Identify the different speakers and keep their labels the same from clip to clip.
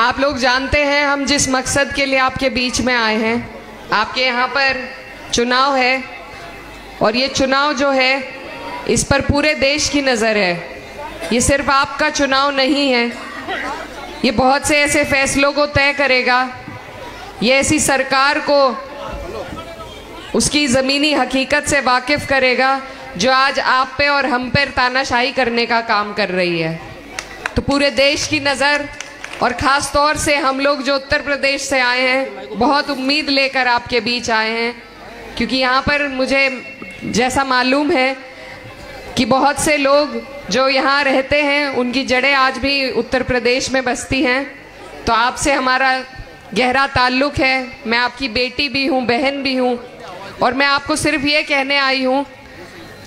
Speaker 1: आप लोग जानते हैं हम जिस मकसद के लिए आपके बीच में आए हैं। आपके यहाँ पर चुनाव है और ये चुनाव जो है इस पर पूरे देश की नज़र है। ये सिर्फ आपका चुनाव नहीं है, ये बहुत से ऐसे फैसलों को तय करेगा। ये ऐसी सरकार को उसकी ज़मीनी हकीकत से वाकिफ़ करेगा जो आज आप पे और हम पर तानाशाही करने का काम कर रही है। तो पूरे देश की नज़र और ख़ास तौर से हम लोग जो उत्तर प्रदेश से आए हैं बहुत उम्मीद लेकर आपके बीच आए हैं, क्योंकि यहाँ पर मुझे जैसा मालूम है कि बहुत से लोग जो यहाँ रहते हैं उनकी जड़ें आज भी उत्तर प्रदेश में बसती हैं। तो आपसे हमारा गहरा ताल्लुक़ है। मैं आपकी बेटी भी हूँ, बहन भी हूँ, और मैं आपको सिर्फ ये कहने आई हूँ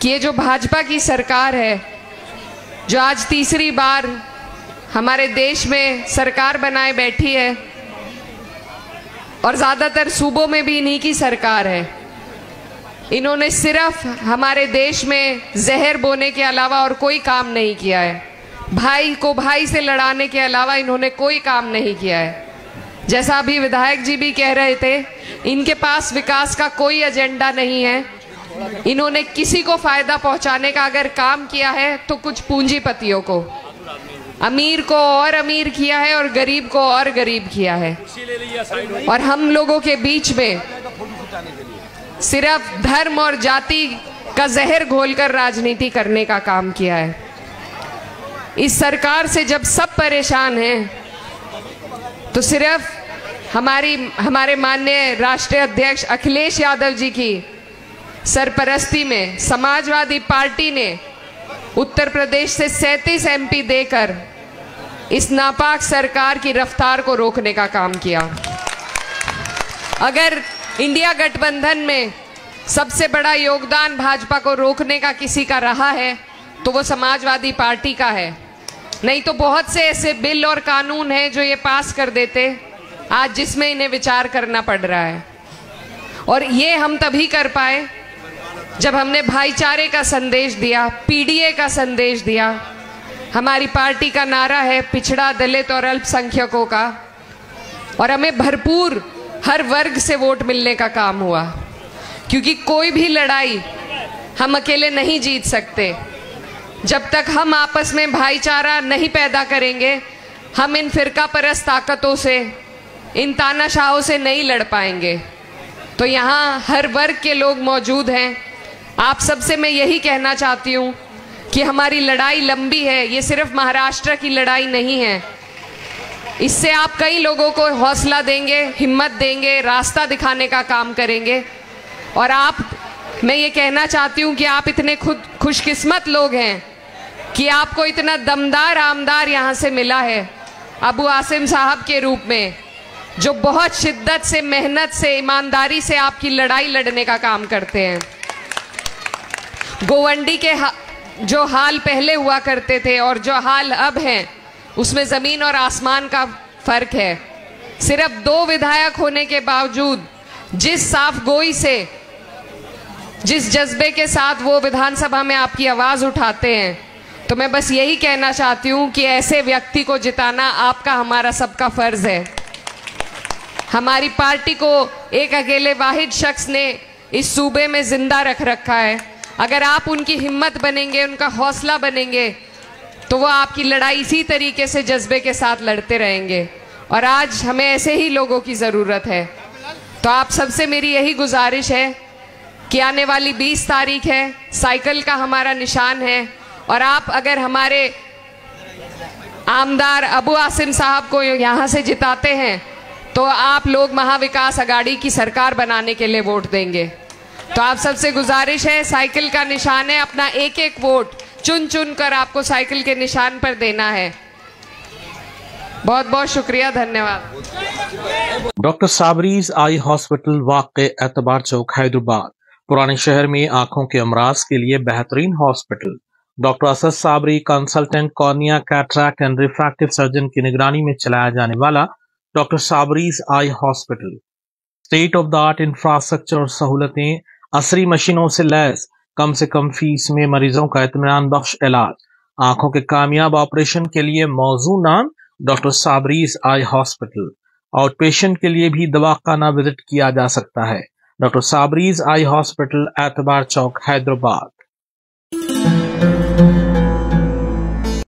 Speaker 1: कि ये जो भाजपा की सरकार है जो आज तीसरी बार हमारे देश में सरकार बनाए बैठी है और ज़्यादातर सूबों में भी इन्हीं की सरकार है, इन्होंने सिर्फ हमारे देश में जहर बोने के अलावा और कोई काम नहीं किया है। भाई को भाई से लड़ाने के अलावा इन्होंने कोई काम नहीं किया है। जैसा अभी विधायक जी भी कह रहे थे, इनके पास विकास का कोई एजेंडा नहीं है। इन्होंने किसी को फायदा पहुंचाने का अगर काम किया है तो कुछ पूंजीपतियों को, अमीर को और अमीर किया है और गरीब को और गरीब किया है। और हम लोगों के बीच में सिर्फ धर्म और जाति का जहर घोलकर राजनीति करने का काम किया है। इस सरकार से जब सब परेशान हैं तो सिर्फ हमारे माननीय राष्ट्रीय अध्यक्ष अखिलेश यादव जी की सरपरस्ती में समाजवादी पार्टी ने उत्तर प्रदेश से 37 एमपी देकर इस नापाक सरकार की रफ्तार को रोकने का काम किया। अगर इंडिया गठबंधन में सबसे बड़ा योगदान भाजपा को रोकने का किसी का रहा है तो वो समाजवादी पार्टी का है। नहीं तो बहुत से ऐसे बिल और कानून हैं जो ये पास कर देते आज, जिसमें इन्हें विचार करना पड़ रहा है। और ये हम तभी कर पाए जब हमने भाईचारे का संदेश दिया, पीडीए का संदेश दिया। हमारी पार्टी का नारा है पिछड़ा, दलित और अल्पसंख्यकों का, और हमें भरपूर हर वर्ग से वोट मिलने का काम हुआ, क्योंकि कोई भी लड़ाई हम अकेले नहीं जीत सकते। जब तक हम आपस में भाईचारा नहीं पैदा करेंगे, हम इन फिरका परस्त ताकतों से, इन तानाशाहों से नहीं लड़ पाएंगे। तो यहाँ हर वर्ग के लोग मौजूद हैं। आप सबसे मैं यही कहना चाहती हूँ कि हमारी लड़ाई लंबी है, ये सिर्फ महाराष्ट्र की लड़ाई नहीं है। इससे आप कई लोगों को हौसला देंगे, हिम्मत देंगे, रास्ता दिखाने का काम करेंगे। और मैं ये कहना चाहती हूँ कि आप इतने खुशकिस्मत लोग हैं कि आपको इतना दमदार आमदार यहाँ से मिला है अबू आसिम साहब के रूप में, जो बहुत शिद्दत से, मेहनत से, ईमानदारी से आपकी लड़ाई लड़ने का काम करते हैं। गोवंडी के जो हाल पहले हुआ करते थे और जो हाल अब हैं उसमें ज़मीन और आसमान का फ़र्क है। सिर्फ 2 विधायक होने के बावजूद जिस साफ गोई से, जिस जज्बे के साथ वो विधानसभा में आपकी आवाज़ उठाते हैं, तो मैं बस यही कहना चाहती हूँ कि ऐसे व्यक्ति को जिताना आपका, हमारा सबका फ़र्ज़ है। हमारी पार्टी को एक अकेले वाहिद शख्स ने इस सूबे में ज़िंदा रख रखा है। अगर आप उनकी हिम्मत बनेंगे, उनका हौसला बनेंगे, तो वो आपकी लड़ाई इसी तरीके से जज्बे के साथ लड़ते रहेंगे। और आज हमें ऐसे ही लोगों की ज़रूरत है। तो आप सबसे मेरी यही गुजारिश है कि आने वाली 20 तारीख है, साइकिल का हमारा निशान है, और आप अगर हमारे आमदार अबू आसिम साहब को यहाँ से जिताते हैं तो आप लोग महाविकास अघाड़ी की सरकार बनाने के लिए वोट देंगे। तो आप सबसे गुजारिश है, साइकिल का निशान है, अपना एक एक वोट चुन चुन कर आपको साइकिल के निशान पर देना है। बहुत बहुत शुक्रिया, धन्यवाद।
Speaker 2: डॉक्टर साबरीज आई हॉस्पिटल वाक़े एतबार चौक हैदराबाद, पुराने शहर में आंखों के अमराज के लिए बेहतरीन hospital. Doctor Asad Sabri consultant cornea, cataract and refractive surgeon की निगरानी में चलाया जाने वाला doctor Sabri's eye hospital state of the art infrastructure और सहूलतें, असरी मशीनों से लैस, कम से कम फीस में मरीजों का इत्मीनान बख्श इलाज, आंखों के कामयाब ऑपरेशन के लिए मौजू नाम doctor Sabri's eye hospital. Out patient के लिए भी दवाखाना विजिट किया जा सकता है। डॉक्टर साबरीज आई हॉस्पिटल, एतबार चौक, हैदराबाद।